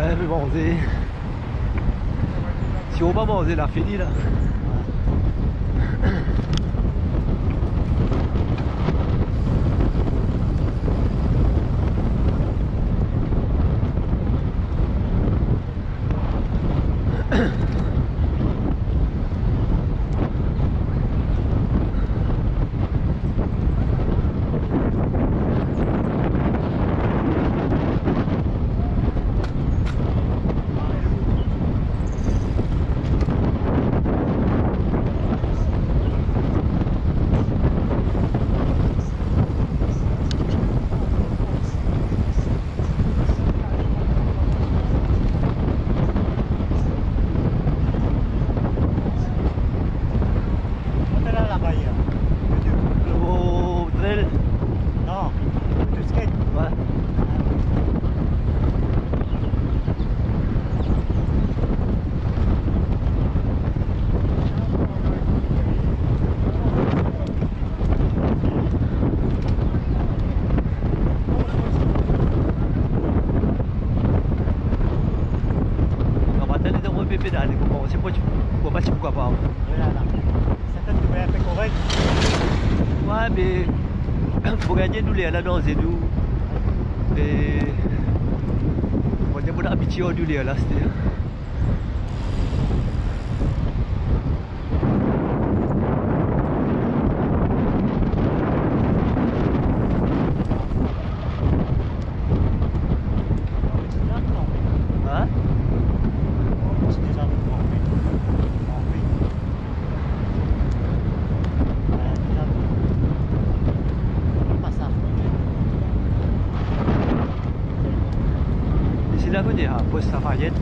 Ouais, mais bon, si on va manger, là, fini là. Au trail. Non, de skate. Ouais. On va t'aller dans le pédale, c'est pourquoi pas, pourquoi pas. Voilà, là. Certaines devraient être correctes. Ouais, mais pour gagner, nous les à la danse et nous. Et on a mon habitué au nous les à la c'était. Hein? C'est déjà le grand prix. Grand prix. Déjà le passage. Ici là, on est à Poste Lafayette.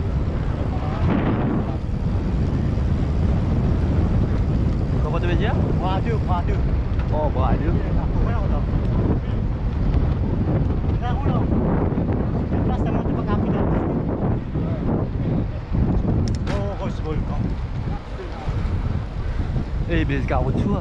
Comment tu veux dire? Bras deux, bras deux. Oh, bras deux. Très roulant. Cette place, ça monte pas rapide. Oh, Roche Volcan. Eh, mais c'est carreau dessous.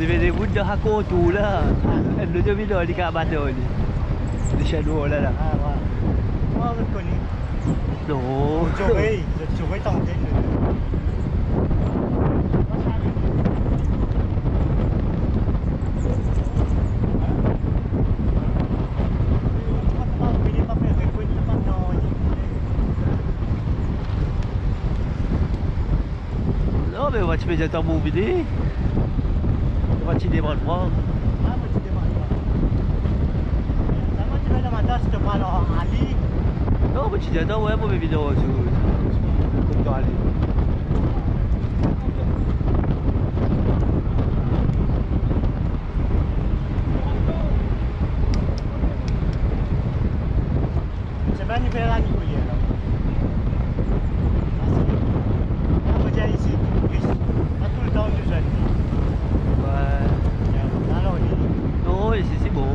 Dia pun dah aku tu lah. Lu je bila di kat bandar ni. Di shadow lah lah. Wah. Wah, betul ni. No. Cuba tong tên rồi. Non mais on va te mettre un bon vidéo. On va te démarrer le prendre. Non mais tu dis attends ouais mauvais vidéo comme toi allez. Sebenarnya ni lagi kuliah lah. Apa jadi ici? Satu tahun tu sudah. Ouais. Alors ni. Non ici c'est bon.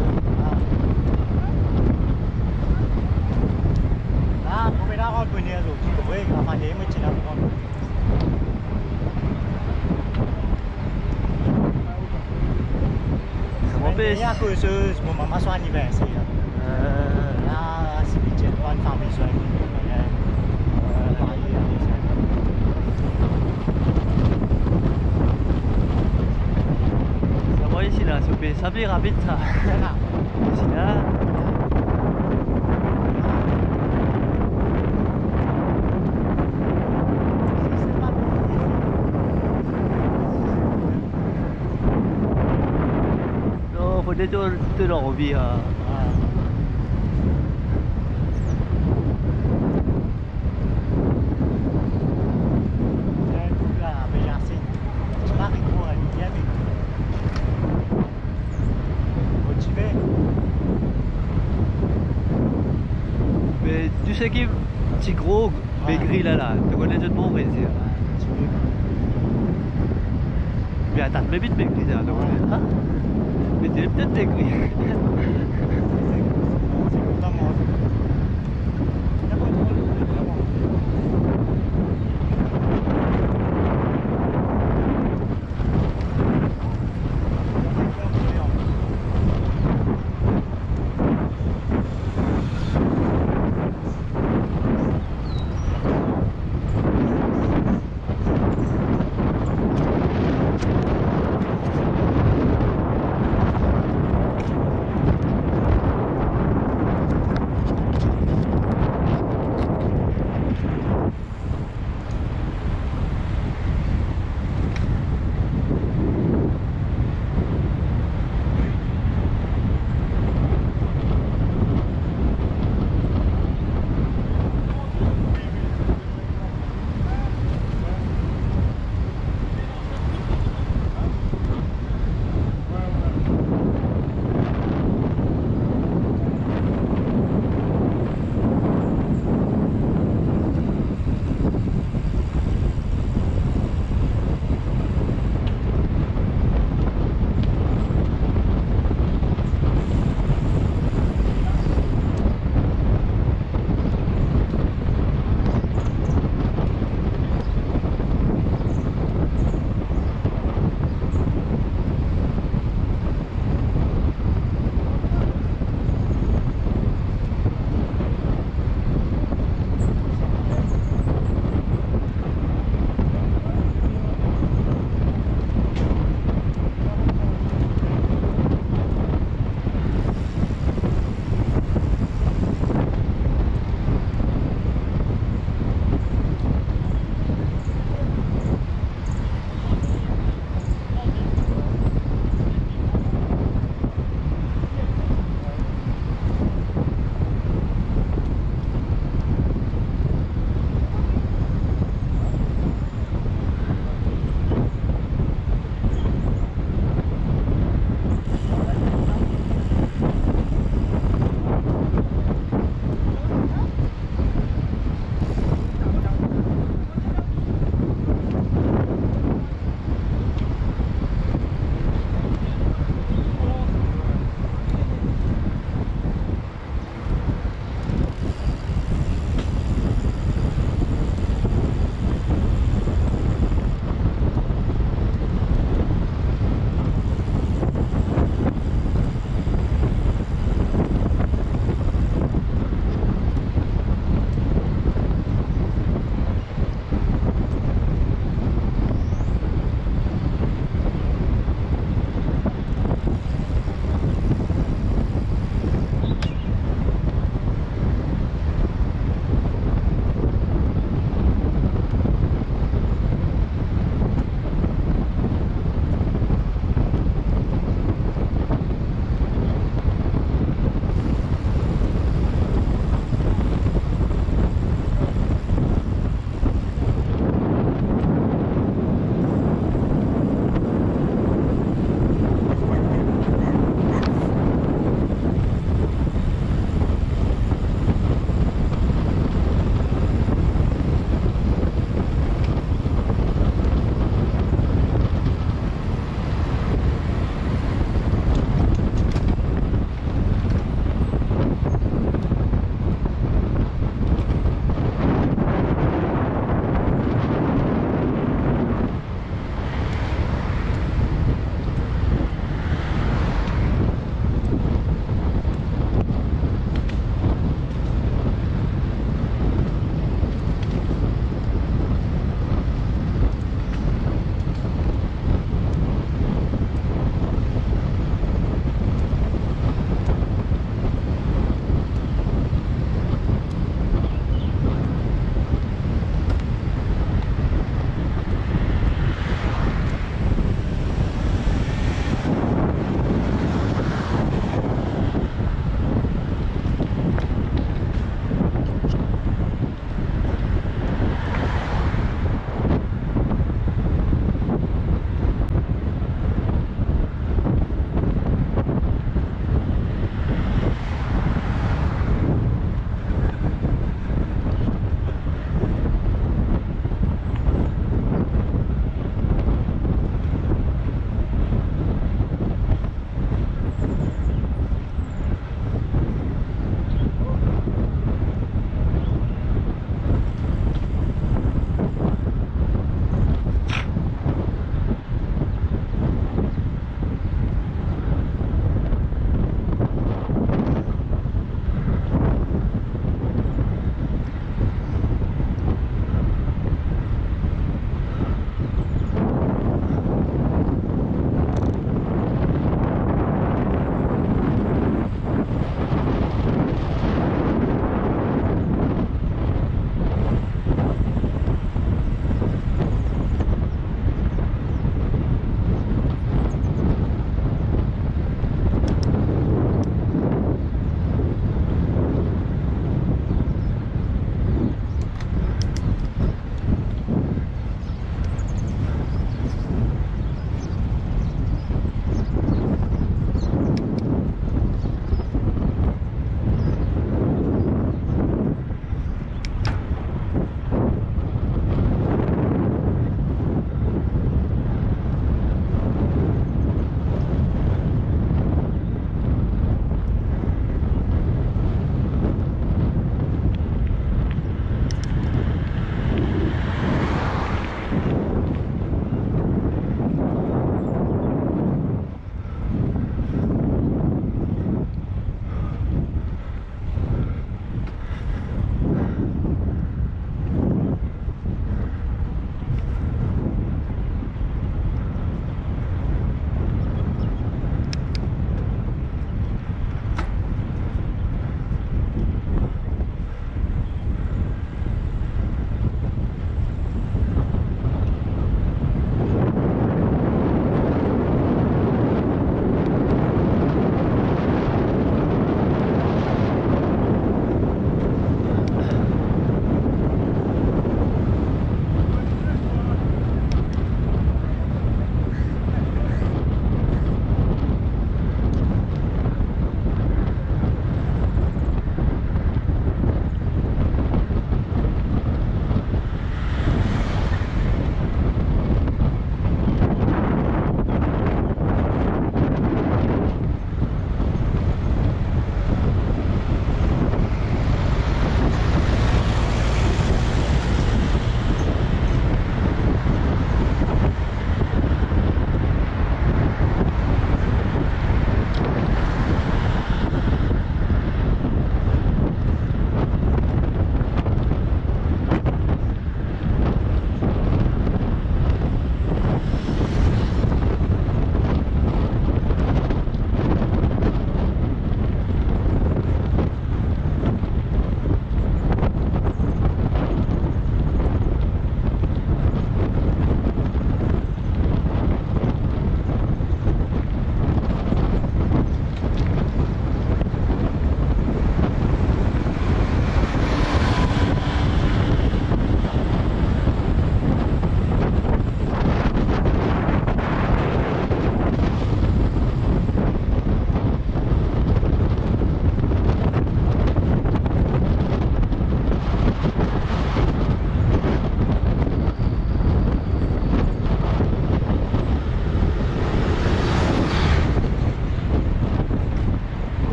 Không biết đã con quên rồi, chỉ có với là phải thế mới chỉ là con. Comment Bây fait? giờ tôi sẽ một mắm xoan như vậy xí. Là sẽ bị chết con phạm bị xoay. Ça va ici là, ça fait rapide ça. Ici là. Faut te l'envie. Mais tu sais qui petit gros maigri là, tu connais tout le monde ici. Mais attends, mais vite maigri là, hein? Mais t'es peut-être maigri.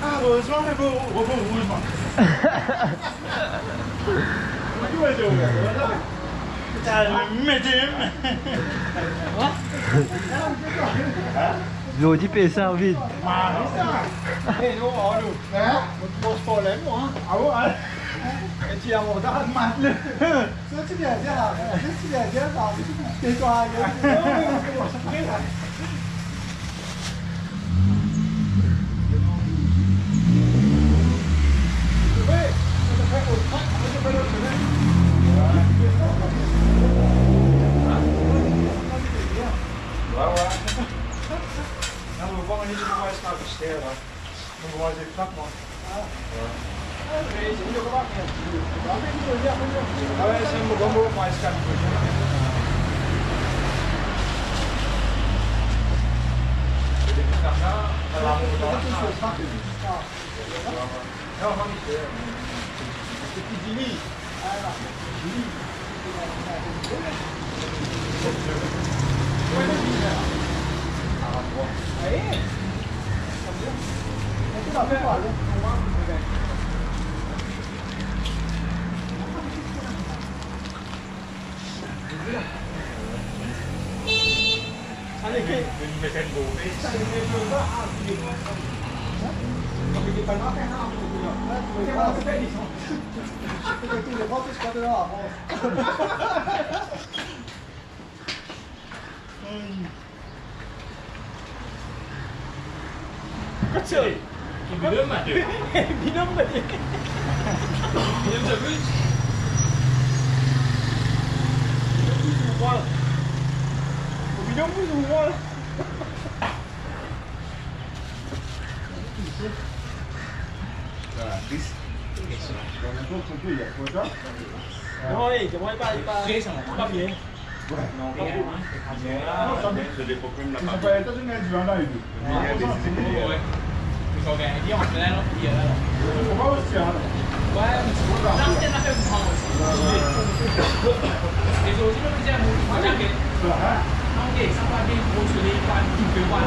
Ah, heureusement, mais bon, heureusement. Dù chỉ bề sao vịt. Hey, no, Auto. Ja? Wat voor hem, hoor. Auto, cái chiếc một đã mặt lên. Số chiếc này thế nào? Chiếc này thế nào? Cái tòa cái. Nou, we vangen niet de bewijs naar de sterren. De bewijs heeft knak, man. Wij zijn gewoon boven mij scannen. Ja, man niet sterren. Het is die niet. Kecil. Minum aja. Minum aja. Minum terus. Minum pun semua. Gratis. Thôi, chỉ mỗi ba ba gì? Non, pas beaucoup. Je l'ai pas pris la part. Ça peut être une individuelle là. Ils sont bien, ils ont fait là, il y a là. On va aussi là. Ouais, mais c'est bon. Non, c'est la même chose. Et c'est aussi le plus aimé. OK, ça va bien pour se les faire un peu voir.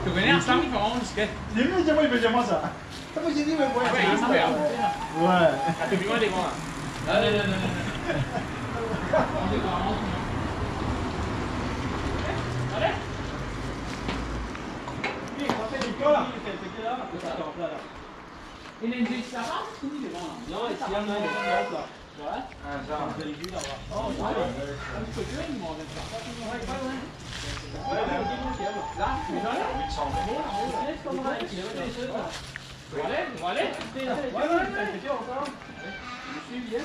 Tu connais un slam comment on se fait? J'ai vu, j'ai moi ça. Ça me j'ai dit, ouais, il s'en fait. Ouais. Tu vis moi des gars. Non. Allez. Il est juste là, c'est fini les gars. Non, il y a un autre là. Ouais. Ah, ça. Vous avez vu là-bas. Oh, ouais. Un petit peu dur, ils m'ont dit ça. Ouais, pas loin. Ouais, là, mais là, 800. Allez, on va aller. Ouais, c'est bien encore. Je suis bien.